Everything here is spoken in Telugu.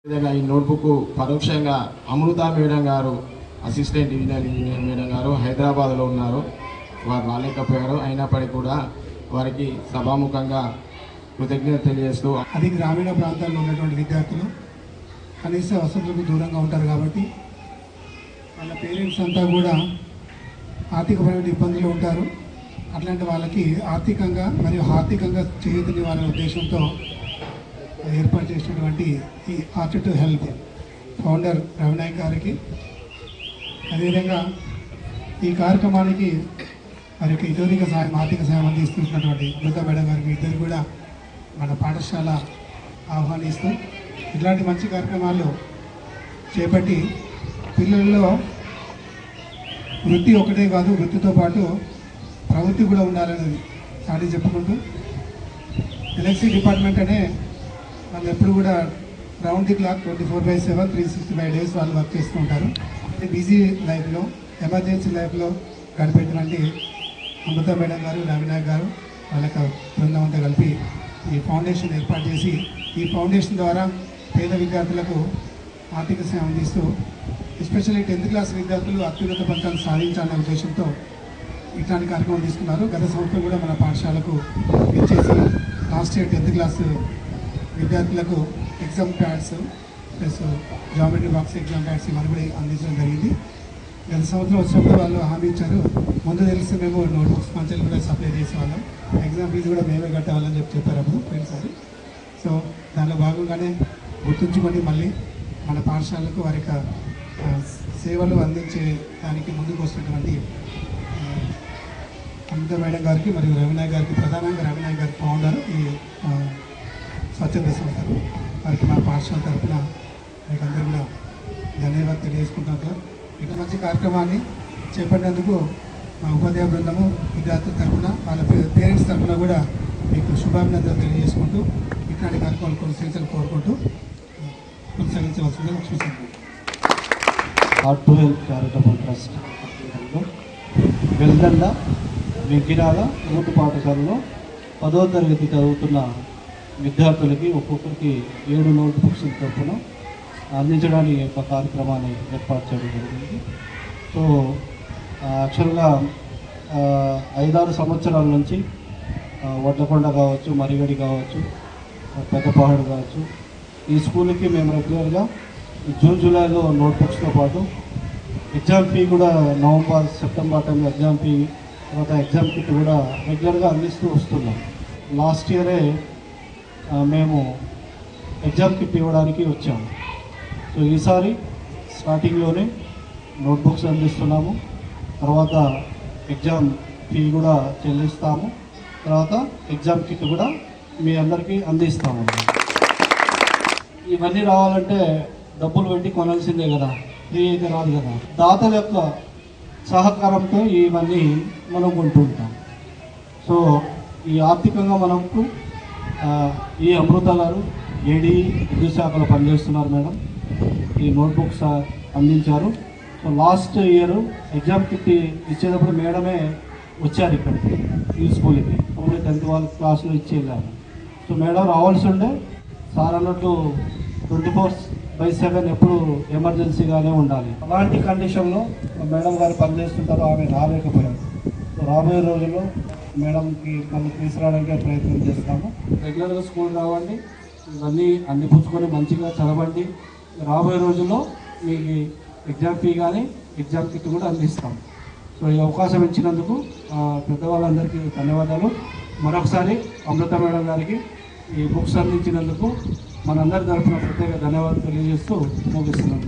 ఈ నోట్బుక్ పరోక్షంగా అమృత మేడం గారు, అసిస్టెంట్ డివిజనల్ ఇంజనీర్ మేడం గారు హైదరాబాద్లో ఉన్నారు. వారు రాలేకపోయారు. అయినప్పటికీ కూడా వారికి సభాముఖంగా కృతజ్ఞత తెలియజేస్తూ, అది గ్రామీణ ప్రాంతాల్లో ఉన్నటువంటి విద్యార్థులు కనీస వసతులకు దూరంగా ఉంటారు కాబట్టి వాళ్ళ పేరెంట్స్ అంతా కూడా ఆర్థికపరమైన ఇబ్బందులు ఉంటారు. అట్లాంటి వాళ్ళకి ఆర్థికంగా మరియు ఆర్థికంగా చేయదని వాళ్ళ ఉద్దేశంతో ఏర్పాటు చేసినటువంటి ఈ art to help founder Ravinayak గారికి, అదేవిధంగా ఈ కార్యక్రమానికి మరి ఇతోధిక సహాయం ఆర్థిక సహాయం అందిస్తున్నటువంటి అమృత మేడం గారికి ఇద్దరు కూడా మన పాఠశాల ఆహ్వానిస్తూ ఇట్లాంటి మంచి కార్యక్రమాలు చేపట్టి పిల్లల్లో వృత్తి ఒకటే కాదు, వృత్తితో పాటు ప్రవృత్తి కూడా ఉండాలనేది చాటి చెప్పుకుంటూ ఎలక్ట్రిసిటీ డిపార్ట్మెంట్ అనే వాళ్ళు ఎప్పుడు కూడా రౌండ్ ది క్లాక్ 24/7 365 డేస్ వాళ్ళు వర్క్ చేస్తూ ఉంటారు. బిజీ లైఫ్లో ఎమర్జెన్సీ లైఫ్లో గడిపేటువంటి అమృత మేడం గారు, రవినాయక్ గారు వాళ్ళ బృందం అంతా కలిపి ఈ ఫౌండేషన్ ఏర్పాటు చేసి ఈ ఫౌండేషన్ ద్వారా పేద విద్యార్థులకు ఆర్థిక సాయం అందిస్తూ ఎస్పెషల్లీ 10th క్లాస్ విద్యార్థులు అత్యున్నత ఫలితాలు సాధించాలనే ఉద్దేశంతో ఇట్లాంటి కార్యక్రమం తీసుకున్నారు. గత సంవత్సరం కూడా మన పాఠశాలకు ఇచ్చేసి లాస్ట్ ఇయర్ 10th క్లాస్ విద్యార్థులకు exam pads plus geometry box exam pads ఇవన్నీ కూడా అందించడం జరిగింది. గత సంవత్సరం వచ్చినప్పుడు వాళ్ళు హామీ ఇచ్చారు, ముందు తెలిస్తే మేము నోట్బుక్స్ మంచిలు కూడా సప్లై చేసేవాళ్ళం, ఎగ్జామ్ ఫీజు కూడా మేమే కట్టేవాళ్ళని చెప్పారు అప్పుడు పోయినసారి. సో దానిలో భాగంగానే గుర్తుంచుకొని మళ్ళీ మన పాఠశాలకు వారి యొక్క సేవలు అందించే దానికి ముందుకు వస్తున్నటువంటి అమృత మేడం గారికి మరియు రవినాయక్ గారికి, ప్రధానంగా రవినాయక్ గారికి ఫౌండర్ ఈ స్వచ్ఛంద సంస్థలు, వారికి మా పాఠశాల తరఫున మీకు అందరూ కూడా ధన్యవాదాలు తెలియజేసుకుంటాం సార్. ఇట్లా మంచి కార్యక్రమాన్ని చేపట్టినందుకు మా ఉపాధ్యాయ బృందము విద్యార్థుల తరఫున వాళ్ళ పేరెంట్స్ తరఫున కూడా మీకు శుభాభినందనలు తెలియజేసుకుంటూ ఇట్లాంటి కార్యక్రమాలు కొనసాగించాలని కోరుకుంటూ కొనసాగించవలసిందిగా చూస్తున్నాను. Art to help charitable trust Veldanda Venkirala ఉన్నత పాఠశాలలో 10వ తరగతి చదువుతున్న విద్యార్థులకి ఒక్కొక్కరికి 7 నోట్బుక్స్ తరఫున అందించడానికి ఒక కార్యక్రమాన్ని ఏర్పాటు చేయడం జరిగింది. సో యాక్చువల్గా 5-6 సంవత్సరాల నుంచి వడ్లకొండ కావచ్చు, మరిగడి కావచ్చు, పెద్దపహాడు కావచ్చు, ఈ స్కూల్కి మేము రెగ్యులర్గా జూన్ జూలైలో నోట్బుక్స్తో పాటు ఎగ్జామ్ ఫీ కూడా నవంబర్ సెప్టెంబర్ టైంలో ఎగ్జామ్ ఫీ, తర్వాత ఎగ్జామ్ కిట్ కూడా రెగ్యులర్గా అందిస్తూ వస్తున్నాం. లాస్ట్ ఇయరే మేము ఎగ్జామ్ కిట్ ఇవ్వడానికి వచ్చాము. సో ఈసారి స్టార్టింగ్లోనే నోట్బుక్స్ అందిస్తున్నాము, తర్వాత ఎగ్జామ్ ఫీ కూడా చెల్లిస్తాము, తర్వాత ఎగ్జామ్ కిట్ కూడా మీ అందరికీ అందిస్తాము. ఇవన్నీ రావాలంటే డబ్బులు పెట్టి కొనాల్సిందే కదా, ఫ్రీ అయితే రాదు కదా. దాతల యొక్క సహకారంతో ఇవన్నీ మనం కొంటుంటాం. సో ఈ ఆర్థికంగా మనకు ఈ అమృత గారు ఏడీ విద్యుత్ శాఖలో పనిచేస్తున్నారు మేడం, ఈ నోట్బుక్స్ అందించారు. So last year exam kit ఇచ్చేటప్పుడు మేడమే వచ్చారు ఇక్కడికి ఈ స్కూల్కి, ఓన్లీ 10th వాళ్ళ క్లాస్లో ఇచ్చి వెళ్ళాము. సో మేడం రావాల్సి ఉండే, సార్ అన్నట్టు 24/7 ఎప్పుడు ఎమర్జెన్సీగానే ఉండాలి. అలాంటి కండిషన్లో మేడం గారు పనిచేస్తుంటారు, ఆమె రాలేకపోయారు. సో రాబోయే రోజుల్లో మేడంకి మళ్ళీ తీసుకురావడానికి ప్రయత్నం చేస్తాము. రెగ్యులర్గా స్కూల్ రావండి, ఇవన్నీ అందిపుచ్చుకొని మంచిగా చదవండి. రాబోయే రోజుల్లో మీకు ఎగ్జామ్ ఫీ కానీ ఎగ్జామ్ కిట్ కూడా అందిస్తాం. సో ఈ అవకాశం ఇచ్చినందుకు పెద్దవాళ్ళందరికీ ధన్యవాదాలు. మరొకసారి అమృత మేడం గారికి ఈ బుక్స్ అందించినందుకు మనందరి తరఫున ప్రత్యేక ధన్యవాదాలు తెలియజేస్తూ ముగిస్తున్నాం.